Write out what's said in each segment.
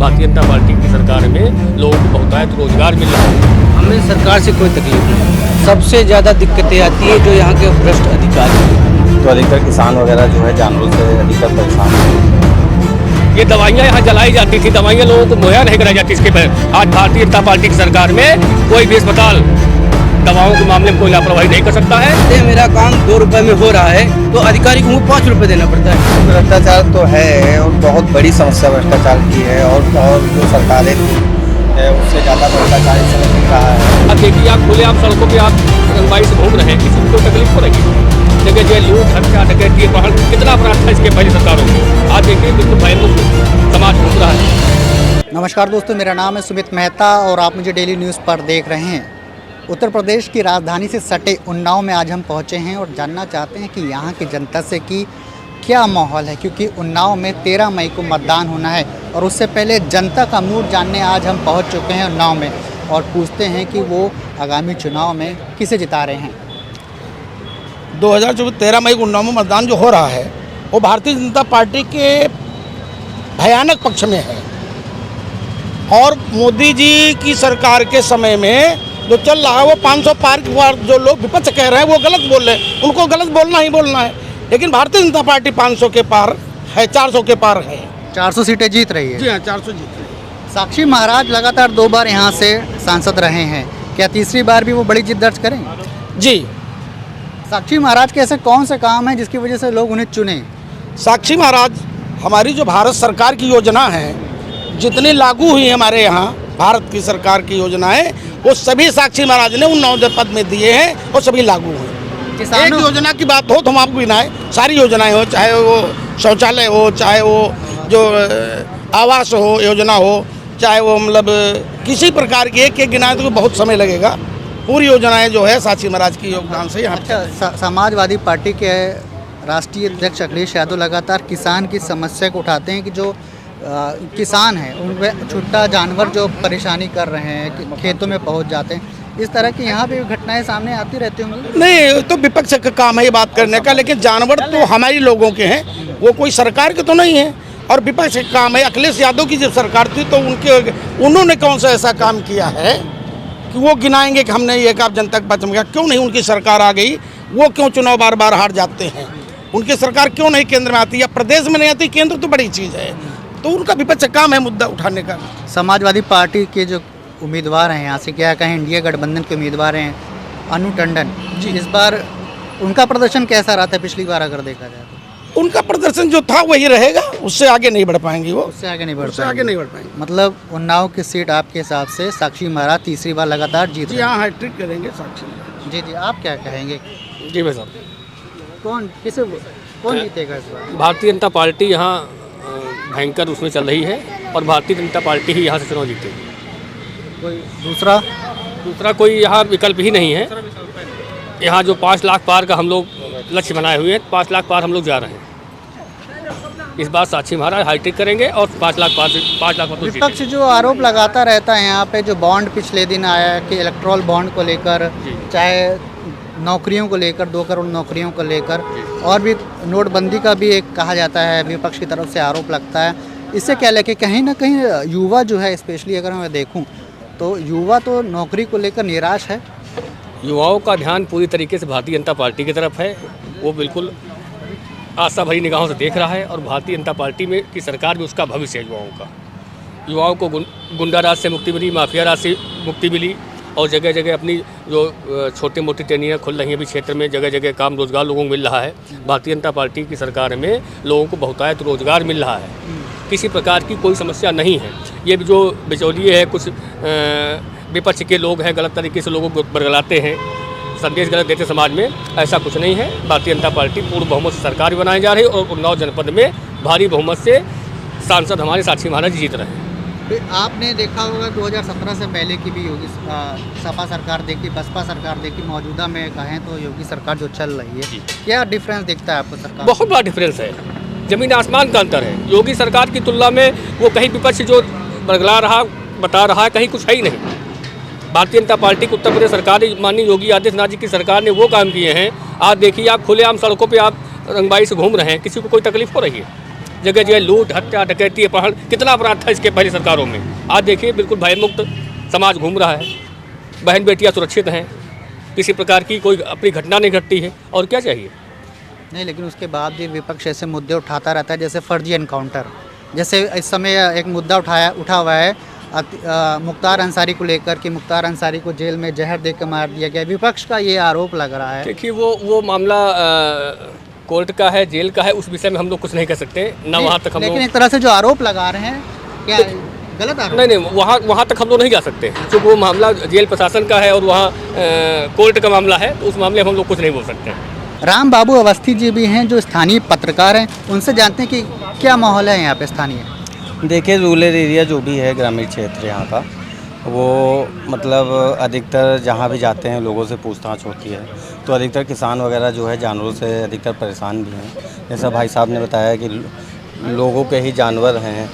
Bharatiya Janata party की सरकार में लोगों को बहुतायत रोजगार मिल रहा है। हमें सरकार से कोई तकलीफ नहीं। सबसे ज़्यादा दिक्कतें आती है जो यहाँ के भ्रष्ट अधिकारी हैं। तो अधिकतर किसान वगैरह जो है जानवरों से अधिकतर परेशान हैं। ये दवाइयाँ यहाँ जलाई जाती थी, दवाइयाँ लोगों को मुहैया नहीं कराई जाती। इसके पर आज भारतीय जनता पार्टी की सरकार में कोई भी अस्पताल दवाओं के मामले में कोई लापरवाही नहीं कर सकता है। मेरा काम 2 रुपए में हो रहा है तो अधिकारी को 5 रुपए देना पड़ता है। भ्रष्टाचार तो है और बहुत बड़ी समस्या भ्रष्टाचार की है और जो सरकारें है उससे ज़्यादा भ्रष्टाचार इस समय दिख रहा है। अब देखिए आप खुले आप सड़कों पे आप रंगबाई से घूम रहे हैं, किसी को कोई तकलीफ हो रही है। देखिए जो लूट हत्या डकैती अपहरण कितना अपराध था इसके पहले सरकारों में, आज देखिए बिल्कुल भयमुक्त समाज घूम रहा है। नमस्कार दोस्तों, मेरा नाम है सुमित मेहता और आप मुझे डेली न्यूज़ पर देख रहे हैं। उत्तर प्रदेश की राजधानी से सटे उन्नाव में आज हम पहुंचे हैं और जानना चाहते हैं कि यहाँ की जनता से कि क्या माहौल है, क्योंकि उन्नाव में 13 मई को मतदान होना है और उससे पहले जनता का मूड जानने आज हम पहुंच चुके हैं उन्नाव में और पूछते हैं कि वो आगामी चुनाव में किसे जिता रहे हैं। 2024 13 मई को उन्नाव में मतदान जो हो रहा है वो भारतीय जनता पार्टी के भयानक पक्ष में है और मोदी जी की सरकार के समय में जो चल रहा है वो 500 पार की बार जो लोग विपक्ष कह रहे हैं वो गलत बोल रहे हैं, उनको गलत बोलना ही बोलना है। लेकिन भारतीय जनता पार्टी 500 के पार है, 400 के पार है। 400 सीटें जीत रही है। जी हाँ, 400 जीत रही है। साक्षी महाराज लगातार 2 बार यहाँ से सांसद रहे हैं, क्या तीसरी बार भी वो बड़ी जीत दर्ज करेंगे? जी, साक्षी महाराज के ऐसे कौन से काम हैं जिसकी वजह से लोग उन्हें चुने? साक्षी महाराज हमारी जो भारत सरकार की योजना है, जितनी लागू हुई हमारे यहाँ भारत की सरकार की योजनाएं, वो सभी साक्षी महाराज ने उन्नाव जनपद में दिए हैं और सभी लागू हुए। एक योजना की बात हो तो हम आपको गिनाएं, सारी योजनाएं हो, चाहे वो शौचालय हो, चाहे वो जो आवास हो योजना हो, चाहे वो मतलब किसी प्रकार की एक गिनाएं तो बहुत समय लगेगा। पूरी योजनाएं जो है साक्षी महाराज की योगदान से यहाँ। अच्छा, समाजवादी पार्टी के राष्ट्रीय अध्यक्ष अखिलेश यादव लगातार किसान की समस्या को उठाते हैं कि जो किसान हैं उनमें छुट्टा जानवर जो परेशानी कर रहे हैं कि खेतों में पहुंच जाते हैं, इस तरह की यहाँ पे घटनाएं सामने आती रहती होंगी। नहीं, तो विपक्ष का काम है ये बात करने का, लेकिन जानवर तो हमारी लोगों के हैं, वो कोई सरकार के तो नहीं है। और विपक्ष का काम है, अखिलेश यादव की जब सरकार थी तो उन्होंने कौन सा ऐसा काम किया है कि वो गिनाएंगे कि हमने ये काम जनता के पक्ष में किया? क्यों नहीं उनकी सरकार आ गई? वो क्यों चुनाव बार बार हार जाते हैं? उनकी सरकार क्यों नहीं केंद्र में आती या प्रदेश में नहीं आती? केंद्र तो बड़ी चीज़ है, तो उनका विपक्ष काम है मुद्दा उठाने का। समाजवादी पार्टी के जो उम्मीदवार हैं यहाँ से, क्या कहें, इंडिया गठबंधन के उम्मीदवार हैं अनु टंडन जी, इस बार उनका प्रदर्शन कैसा रहा था पिछली बार अगर देखा जाए तो? उनका प्रदर्शन जो था वही रहेगा, उससे आगे नहीं बढ़ पाएंगे वो, उससे आगे नहीं बढ़ उससे आगे नहीं बढ़ पाएंगे। मतलब उन्नाव की सीट आपके हिसाब से साक्षी महाराज तीसरी बार लगातार जीत जी रहे हैं। हाँ, हैट्रिक करेंगे साक्षी। जी जी, आप क्या कहेंगे? जी भाई साहब, कौन जीतेगा इस बार? भारतीय जनता पार्टी यहाँ भयंकर उसमें चल रही है और भारतीय जनता पार्टी ही यहाँ से चुनाव जीतेगी। कोई दूसरा कोई यहाँ विकल्प ही नहीं है। यहाँ जो 5 लाख पार का हम लोग लक्ष्य बनाए हुए हैं, 5 लाख पार हम लोग जा रहे हैं। इस बार साक्षी महाराज हाईटेक करेंगे और 5 लाख पार। विपक्ष जो आरोप लगाता रहता है यहाँ पे, जो बॉन्ड पिछले दिन आया कि इलेक्ट्रॉल बॉन्ड को लेकर, चाहे नौकरियों को लेकर, 2 करोड़ नौकरियों को लेकर, और भी नोटबंदी का भी एक कहा जाता है, विपक्ष की तरफ से आरोप लगता है। इससे क्या लेके कहीं ना कहीं युवा जो है, स्पेशली अगर मैं देखूं तो युवा तो नौकरी को लेकर निराश है। युवाओं का ध्यान पूरी तरीके से भारतीय जनता पार्टी की तरफ है। वो बिल्कुल आशा भरी निगाहों से देख रहा है और भारतीय जनता पार्टी में की सरकार में उसका भविष्य है युवाओं का। युवाओं को गुंडा राज से मुक्ति मिली, माफिया राज से मुक्ति मिली और जगह जगह अपनी जो छोटी मोटी ट्रेनियाँ खुल रही हैं अभी क्षेत्र में, जगह जगह काम रोजगार लोगों को मिल रहा है। भारतीय जनता पार्टी की सरकार में लोगों को बहुतायत रोजगार मिल रहा है, किसी प्रकार की कोई समस्या नहीं है। ये जो बिचौलिए है, कुछ विपक्ष के लोग हैं, गलत तरीके से लोगों को बरगलाते हैं, संदेश गलत देते समाज में, ऐसा कुछ नहीं है। भारतीय जनता पार्टी पूर्ण बहुमत से सरकार बनाई जा रही है और उन्नाव जनपद में भारी बहुमत से सांसद हमारे साक्षी महाराज जीत रहे हैं। आपने देखा होगा 2017 से पहले की भी योगी सपा सरकार देखी, बसपा सरकार देखी, मौजूदा में कहें तो योगी सरकार जो चल रही है, क्या डिफरेंस दिखता है आपको सरकार? बहुत बड़ा डिफरेंस है, जमीन आसमान का अंतर है। योगी सरकार की तुलना में वो कहीं विपक्ष जो बरगला रहा बता रहा है, कहीं कुछ है ही नहीं। भारतीय जनता पार्टी की उत्तर प्रदेश सरकार, माननीय योगी आदित्यनाथ जी की सरकार ने वो काम किए हैं। आज देखिए आप खुलेआम सड़कों पे आप रंगबाई से घूम रहे हैं, किसी को कोई तकलीफ हो रही है? जगह जगह लूट, हत्या, डकैती, अपहरण, कितना अपराध था इसके पहले सरकारों में। आज देखिए बिल्कुल भयमुक्त समाज घूम रहा है, बहन बेटियां सुरक्षित हैं, किसी प्रकार की कोई अपनी घटना नहीं घटती है। और क्या चाहिए? नहीं, लेकिन उसके बाद भी विपक्ष ऐसे मुद्दे उठाता रहता है, जैसे फर्जी एनकाउंटर। जैसे इस समय एक मुद्दा उठा हुआ है मुख्तार अंसारी को लेकर कि मुख्तार अंसारी को जेल में जहर देकर मार दिया गया। विपक्ष का ये आरोप लग रहा है। देखिए वो मामला कोर्ट का है, जेल का है, उस विषय में हम लोग कुछ नहीं कर सकते ना। वहाँ तक हम लोग, लेकिन एक तरह से जो आरोप लगा रहे हैं, क्या गलत आरोप? नहीं, वहाँ तक हम लोग नहीं जा सकते, क्योंकि वो मामला जेल प्रशासन का है और वहाँ कोर्ट का मामला है, तो उस मामले में हम लोग कुछ नहीं बोल सकते। राम बाबू अवस्थी जी भी हैं जो स्थानीय पत्रकार हैं, उनसे जानते हैं कि क्या माहौल है यहाँ पे स्थानीय। देखिए, रूरल एरिया जो भी है, ग्रामीण क्षेत्र यहाँ का, वो मतलब अधिकतर जहाँ भी जाते हैं लोगों से पूछताछ होती है, तो अधिकतर किसान वगैरह जो है जानवरों से अधिकतर परेशान भी हैं। जैसा भाई साहब ने बताया कि लोगों के ही जानवर हैं,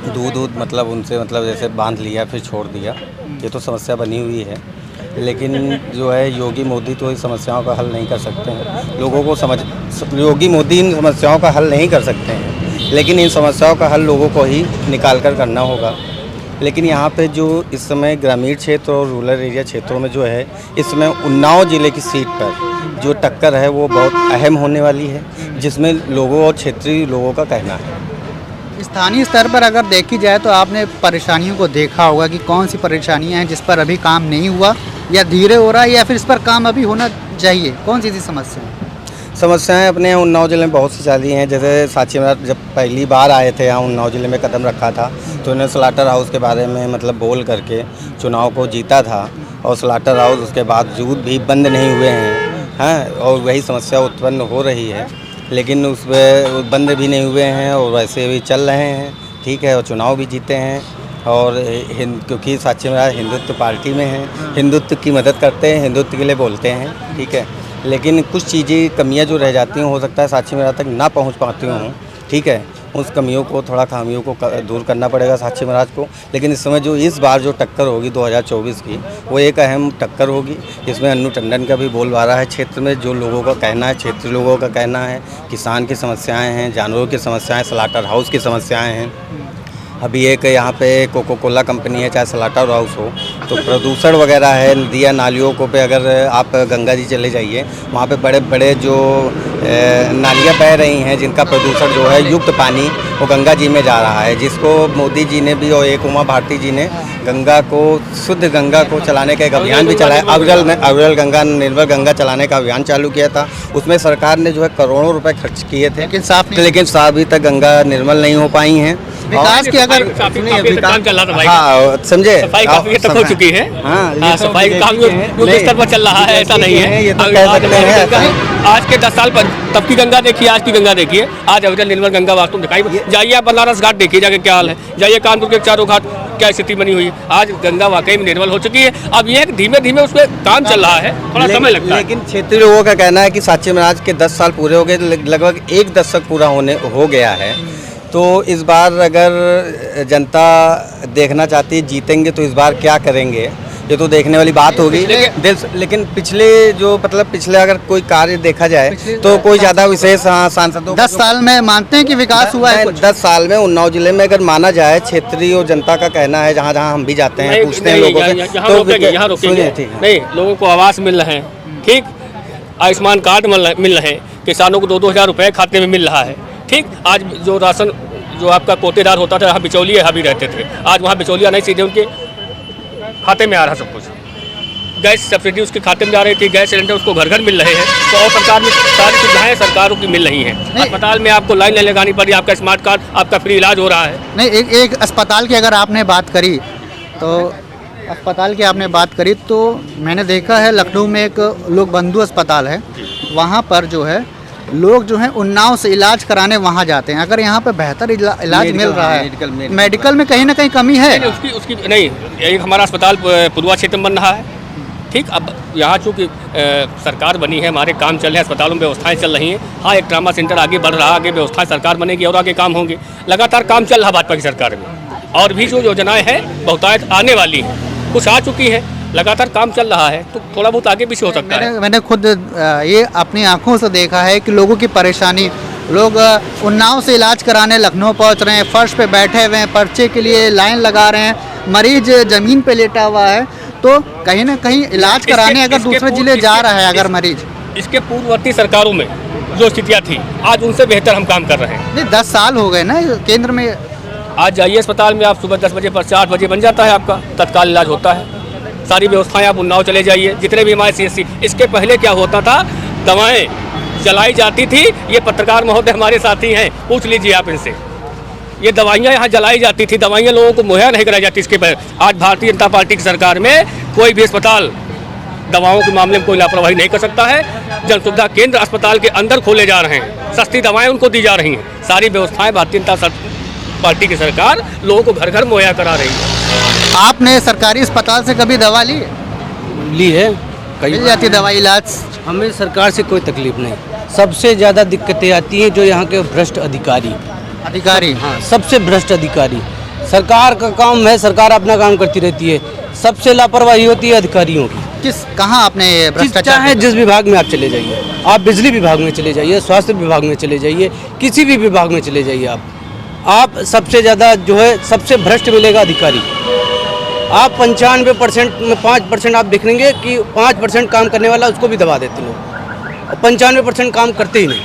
दूध मतलब उनसे मतलब जैसे बांध लिया फिर छोड़ दिया, ये तो समस्या बनी हुई है। लेकिन जो है योगी मोदी तो इस समस्याओं का हल नहीं कर सकते हैं। लोगों को योगी मोदी इन समस्याओं का हल नहीं कर सकते हैं, लेकिन इन समस्याओं का हल लोगों को ही निकाल कर करना होगा। लेकिन यहाँ पे जो इस समय ग्रामीण क्षेत्र और रूरल एरिया क्षेत्रों में जो है, इस समय उन्नाव ज़िले की सीट पर जो टक्कर है वो बहुत अहम होने वाली है, जिसमें लोगों और क्षेत्रीय लोगों का कहना है। स्थानीय स्तर पर अगर देखी जाए तो आपने परेशानियों को देखा होगा कि कौन सी परेशानियां हैं जिस पर अभी काम नहीं हुआ या धीरे हो रहा है, या फिर इस पर काम अभी होना चाहिए। कौन सी समस्या? समस्याएं अपने यहाँ उन्नाव ज़िले में बहुत सी चली हैं। जैसे साक्षी महाराज जब पहली बार आए थे यहाँ उन्नाव ज़िले में कदम रखा था, तो इन्होंने स्लाटर हाउस के बारे में मतलब बोल करके चुनाव को जीता था, और स्लाटर हाउस उसके बावजूद भी बंद नहीं हुए हैं, और वही समस्या उत्पन्न हो रही है। लेकिन उस पर बंद भी नहीं हुए हैं और वैसे भी चल रहे हैं, ठीक है, और चुनाव भी जीते हैं। और क्योंकि साक्षी महाराज हिंदुत्व पार्टी में हैं, हिंदुत्व की मदद करते हैं, हिंदुत्व के लिए बोलते हैं, ठीक है। लेकिन कुछ चीज़ें कमियां जो रह जाती हैं, हो सकता है साक्षी महाराज तक ना पहुंच पाती हूँ, ठीक है। उस कमियों को, थोड़ा खामियों को दूर करना पड़ेगा साक्षी महाराज को। लेकिन इस समय जो इस बार जो टक्कर होगी 2024 की, वो एक अहम टक्कर होगी। इसमें अन्नू टंडन का भी बोलबाला है। क्षेत्र में जो लोगों का कहना है, क्षेत्रीय लोगों का कहना है, किसान की समस्याएं हैं, जानवरों की समस्याएं, स्लाटर हाउस की समस्याएं हैं। अभी एक यहाँ पे कोको कोला कंपनी है, चाहे स्लाटर हाउस हो, तो प्रदूषण वगैरह है, नदियाँ नालियों को पे अगर आप गंगा जी चले जाइए, वहाँ पे बड़े बड़े जो नालियाँ बह रही हैं, जिनका प्रदूषण जो है युक्त पानी वो गंगा जी में जा रहा है, जिसको मोदी जी ने भी और एक उमा भारती जी ने गंगा को, शुद्ध गंगा को चलाने का एक अभियान भी चलाया। अविरल गंगा, निर्मल गंगा चलाने का अभियान चालू किया था। उसमें सरकार ने जो है करोड़ों रुपए खर्च किए थे, लेकिन अभी तक गंगा निर्मल नहीं हो पाई हैं। विकास की अगर समझे, सफाई काफी तक हो चुकी है। हाँ, सफाई का काम युद्ध स्तर पर चल रहा है, ऐसा नहीं है। ये तो कह सकते हैं। आज के 10 साल पर तब की गंगा देखिए, आज की गंगा देखिए। आज अविरल निर्मल गंगा वास्तव दिखाई। जाइए आप बनारस घाट देखिए जाके क्या हाल है, जाइए कानपुर के चारों घाट क्या स्थिति बनी हुई है। आज गंगा वाकई में निर्मल हो चुकी है। अब ये धीमे धीमे उस पर काम चल रहा है, थोड़ा समय लगता है। लेकिन क्षेत्रीय लोगों का कहना है कि साक्षी महाराज के 10 साल पूरे हो गए, लगभग 1 दशक पूरा हो गया है। तो इस बार अगर जनता देखना चाहती है जीतेंगे तो इस बार क्या करेंगे, ये तो देखने वाली बात होगी। लेकिन पिछले जो मतलब पिछले अगर कोई कार्य देखा जाए तो कोई ज़्यादा विशेष सांसदों 10 साल में मानते हैं कि विकास हुआ है? 10 साल में उन्नाव जिले में अगर माना जाए, क्षेत्रीय और जनता का कहना है, जहाँ जहाँ हम भी जाते हैं, पूछते हैं लोगों से, यहाँ रोकेंगे नहीं। लोगों को आवास मिल रहे हैं, ठीक, आयुष्मान कार्ड मिल रहे हैं, किसानों को 2-2 हज़ार रुपये खाते में मिल रहा है, ठीक। आज जो राशन जो आपका कोटेदार होता था, यहाँ बिचौलिए भी रहते थे, आज वहाँ बिचौलिया नहीं, सीधे उनके खाते में आ रहा सब कुछ। गैस सब्सिडी उसके खाते में जा रही थी, गैस सिलेंडर उसको घर घर मिल रहे हैं। तो और सरकार में सारी सुविधाएं सरकारों की मिल रही हैं। अस्पताल में आपको लाइन नहीं लगानी पड़ी, आपका स्मार्ट कार्ड, आपका फ्री इलाज हो रहा है। नहीं, एक अस्पताल की अगर आपने बात करी तो मैंने देखा है लखनऊ में एक लोक बंधु अस्पताल है, वहाँ पर जो है लोग जो हैं उन्नाव से इलाज कराने वहाँ जाते हैं। अगर यहाँ पे बेहतर इलाज मिल रहा है, मेडिकल में कहीं ना कहीं कमी है। उसकी नहीं, एक हमारा अस्पताल पुरवा क्षेत्र में बन रहा है, ठीक। अब यहाँ चूँकि सरकार बनी है, हमारे काम चल रहे हैं, अस्पतालों में व्यवस्थाएं चल रही हैं। हाँ, एक ट्रामा सेंटर आगे बढ़ रहा है, आगे व्यवस्थाएं सरकार बनेगी और आगे काम होंगे। लगातार काम चल रहा भाजपा की सरकार में, और भी जो योजनाएँ हैं बहुतायत आने वाली हैं, कुछ आ चुकी हैं, लगातार काम चल रहा है, तो थोड़ा बहुत आगे भी हो सकता है। मैंने खुद ये अपनी आंखों से देखा है कि लोगों की परेशानी लोग उन्नाव से इलाज कराने लखनऊ पहुंच रहे हैं, फर्श पे बैठे हुए हैं, पर्चे के लिए लाइन लगा रहे हैं, मरीज ज़मीन पे लेटा हुआ है। तो कहीं ना कहीं इलाज कराने अगर दूसरे जिले जा रहा है अगर मरीज, इसके पूर्ववर्ती सरकारों में जो स्थितियाँ थी आज उनसे बेहतर हम काम कर रहे हैं। नहीं 10 साल हो गए ना केंद्र में। आज जाइए अस्पताल में, आप सुबह 10 बजे पर 8 बजे बन जाता है, आपका तत्काल इलाज होता है। सारी व्यवस्थाएं आप उन्नाव चले जाइए, जितने भी हमारे CSC। इसके पहले क्या होता था, दवाएं जलाई जाती थी। ये पत्रकार महोदय हमारे साथी हैं, पूछ लीजिए आप इनसे। ये दवाइयाँ यहाँ जलाई जाती थी, दवाइयाँ लोगों को मुहैया नहीं कराई जाती। इसके पहले आज भारतीय जनता पार्टी की सरकार में कोई भी अस्पताल दवाओं के मामले में कोई लापरवाही नहीं कर सकता है। जन सुविधा केंद्र अस्पताल के अंदर खोले जा रहे हैं, सस्ती दवाएं उनको दी जा रही हैं। सारी व्यवस्थाएं भारतीय जनता पार्टी की सरकार लोगों को घर घर मुहैया करा रही है। आपने सरकारी अस्पताल से कभी दवा ली है? ली है, कई मिल जाती दवाई इलाज? हमें सरकार से कोई तकलीफ नहीं। सबसे ज़्यादा दिक्कतें आती हैं जो यहाँ के भ्रष्ट अधिकारी। हाँ, सबसे भ्रष्ट अधिकारी। सरकार का काम है, सरकार अपना काम करती रहती है, सबसे लापरवाही होती है अधिकारियों की। कहाँ आपने ये भ्रष्टाचार? चाहे जिस विभाग में आप चले जाइए, आप बिजली विभाग में चले जाइए, स्वास्थ्य विभाग में चले जाइए, किसी भी विभाग में चले जाइए, आप सबसे ज़्यादा जो है सबसे भ्रष्ट मिलेगा अधिकारी। आप 95% में 5% आप देख लेंगे कि 5% काम करने वाला उसको भी दबा देते लोग, और 95% काम करते ही नहीं।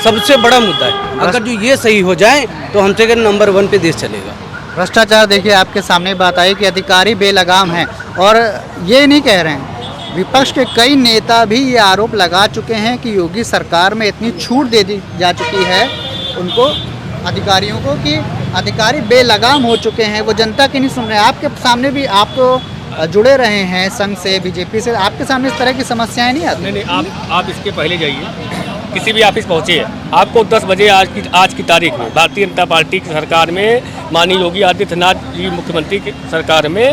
सबसे बड़ा मुद्दा है, अगर जो ये सही हो जाए तो हमसे के नंबर 1 पे देश चलेगा। भ्रष्टाचार देखिए आपके सामने बात आई कि अधिकारी बेलगाम हैं, और ये नहीं कह रहे हैं, विपक्ष के कई नेता भी ये आरोप लगा चुके हैं कि योगी सरकार में इतनी छूट दे दी जा चुकी है उनको, अधिकारियों को, कि अधिकारी बेलगाम हो चुके हैं, वो जनता की नहीं सुन रहे हैं। आपके सामने भी, आप तो जुड़े रहे हैं संघ से, बीजेपी से, आपके सामने इस तरह की समस्याएं नहीं आती? नहीं, आप इसके पहले जाइए, किसी भी ऑफिस पहुँचिए, आपको 10 बजे आज की तारीख में भारतीय जनता पार्टी की सरकार में माननीय योगी आदित्यनाथ जी मुख्यमंत्री की सरकार में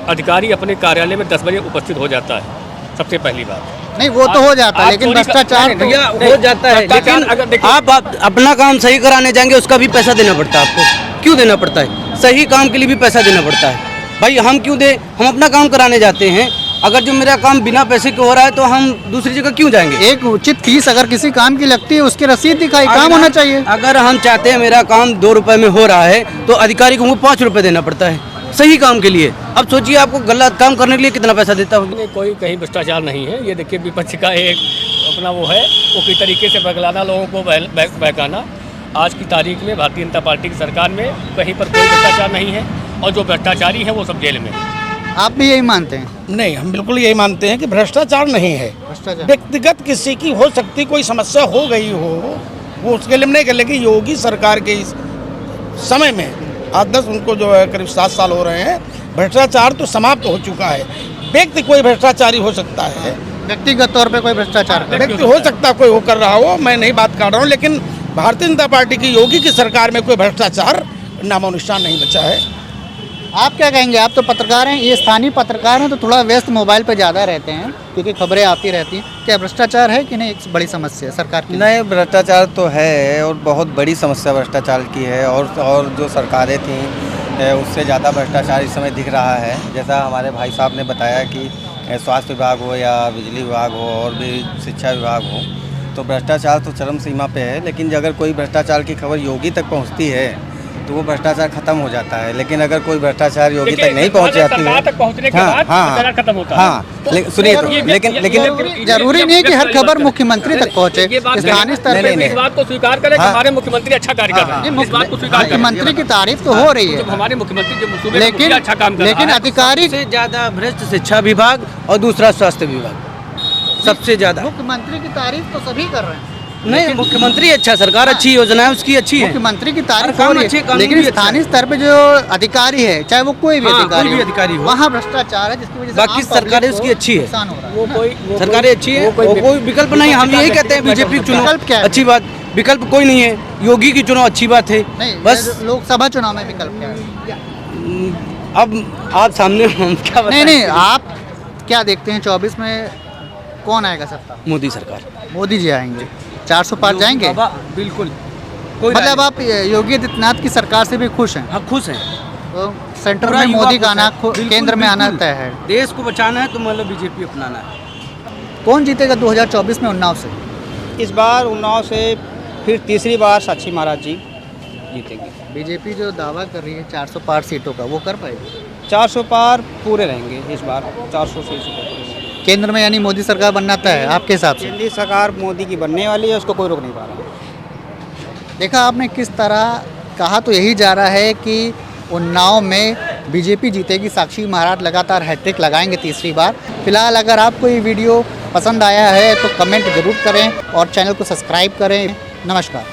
अधिकारी अपने कार्यालय में 10 बजे उपस्थित हो जाता है। सबसे पहली बात नहीं, वो तो हो जाता है, लेकिन भ्रष्टाचार भैया हो जाता है, लेकिन अगर आप अपना काम सही कराने जाएंगे उसका भी पैसा देना पड़ता है आपको। क्यों देना पड़ता है? सही काम के लिए भी पैसा देना पड़ता है। भाई हम क्यों दे, हम अपना काम कराने जाते हैं। अगर जो मेरा काम बिना पैसे के हो रहा है तो हम दूसरी जगह क्यों जाएंगे? एक उचित फीस अगर किसी काम की लगती है उसकी रसीद दिखाई, काम होना चाहिए। अगर हम चाहते हैं मेरा काम 2 रुपए में हो रहा है तो अधिकारी को 5 रुपए देना पड़ता है सही काम के लिए। अब सोचिए आपको गलत काम करने के लिए कितना पैसा देता होगा। कोई कहीं भ्रष्टाचार नहीं है। ये देखिए विपक्ष का एक अपना वो है, वो किस तरीके से बहलाना, लोगों को बहकाना। आज की तारीख में भारतीय जनता पार्टी की सरकार में कहीं पर कोई भ्रष्टाचार नहीं है, और जो भ्रष्टाचारी है वो सब जेल में। आप भी यही मानते हैं? नहीं, हम बिल्कुल यही मानते हैं कि भ्रष्टाचार नहीं है। व्यक्तिगत किसी की हो सकती कोई समस्या हो गई हो, वो उसके लिए नहीं कर, लेकिन योगी सरकार के इस समय में 8-10 उनको जो है करीब 7 साल हो रहे हैं, भ्रष्टाचार तो समाप्त हो चुका है। व्यक्ति कोई भ्रष्टाचारी हो सकता है, व्यक्तिगत तौर पे कोई भ्रष्टाचार व्यक्ति हो सकता है कोई वो कर रहा हो, मैं नहीं बात कर रहा हूँ, लेकिन भारतीय जनता पार्टी की योगी की सरकार में कोई भ्रष्टाचार नामो निशान नहीं बचा है। आप क्या कहेंगे? आप तो पत्रकार हैं, ये स्थानीय पत्रकार हैं, तो थोड़ा व्यस्त मोबाइल पे ज़्यादा रहते हैं क्योंकि खबरें आती रहती हैं। क्या भ्रष्टाचार है कि नहीं एक बड़ी समस्या है सरकार की? नहीं, भ्रष्टाचार तो है, और बहुत बड़ी समस्या भ्रष्टाचार की है, और जो सरकारें थीं उससे ज़्यादा भ्रष्टाचार इस समय दिख रहा है। जैसा हमारे भाई साहब ने बताया कि स्वास्थ्य विभाग हो या बिजली विभाग हो और भी शिक्षा विभाग हो, तो भ्रष्टाचार तो चरम सीमा पे है। लेकिन अगर कोई भ्रष्टाचार की खबर योगी तक पहुंचती है तो वो भ्रष्टाचार खत्म हो जाता है, लेकिन अगर कोई भ्रष्टाचार योगी तक नहीं पहुंच जाती है, खत्म होता है। सुनिए तो, लेकिन जरूरी नहीं कि हर खबर मुख्यमंत्री तक पहुंचे। स्थानीय स्तर पे इस बात को स्वीकार करें कि हमारे मुख्यमंत्री अच्छा कार्य कर रहे हैं, इस बात को स्वीकार करें। मुख्यमंत्री की तारीफ तो हो रही है, हमारे मुख्यमंत्री लेकिन अच्छा काम कर रहा है। लेकिन अधिकारी सबसे ज्यादा भ्रष्ट शिक्षा विभाग और दूसरा स्वास्थ्य विभाग सबसे ज्यादा। मुख्यमंत्री की तारीफ तो सभी कर रहे हैं। नहीं, मुख्यमंत्री अच्छा, सरकार अच्छी योजना है उसकी अच्छी है, मुख्यमंत्री की तारीफ काम हो रही अच्छे, है, कानून लेकिन भी अच्छा स्थानीय स्तर पे जो अधिकारी है, चाहे वो कोई भी अधिकारी हो, वहाँ भ्रष्टाचार है, जिसकी वजह से बाकी सरकारें उसकी अच्छी है, नुकसान हो रहा है। वो कोई सरकारें अच्छी है, कोई विकल्प नहीं। हम यही कहते हैं बीजेपी चुनाव विकल्प क्या है? अच्छी बात, विकल्प कोई नहीं है। योगी की चुनाव अच्छी बात है, नहीं बस लोकसभा चुनाव में विकल्प क्या है? अब आप सामने हम क्या बताएं? नहीं, आप क्या देखते हैं 24 में कौन आएगा सत्ता? मोदी सरकार, मोदी जी आएंगे, 400 पार जाएंगे। बिल्कुल। मतलब आप योगी आदित्यनाथ की सरकार से भी खुश हैं? हाँ, खुश हैं। तो सेंटर में मोदी का आना, केंद्र में आना तय है। देश को बचाना है तो मतलब बीजेपी अपनाना है। कौन जीतेगा 2024 में उन्नाव से? इस बार उन्नाव से फिर तीसरी बार साक्षी महाराज जी जीतेंगे। बीजेपी जो दावा कर रही है 400 पार सीटों का, वो कर पाएगी? 400 पार पूरे रहेंगे इस बार, 400 से केंद्र में यानी मोदी सरकार बनना तय है आपके हिसाब से? केंद्रीय सरकार मोदी की बनने वाली है, उसको कोई रोक नहीं पा रहा। देखा आपने किस तरह कहा, तो यही जा रहा है कि उन्नाव में बीजेपी जीतेगी, साक्षी महाराज लगातार हैट्रिक लगाएंगे तीसरी बार। फिलहाल अगर आपको ये वीडियो पसंद आया है तो कमेंट ज़रूर करें और चैनल को सब्सक्राइब करें। नमस्कार।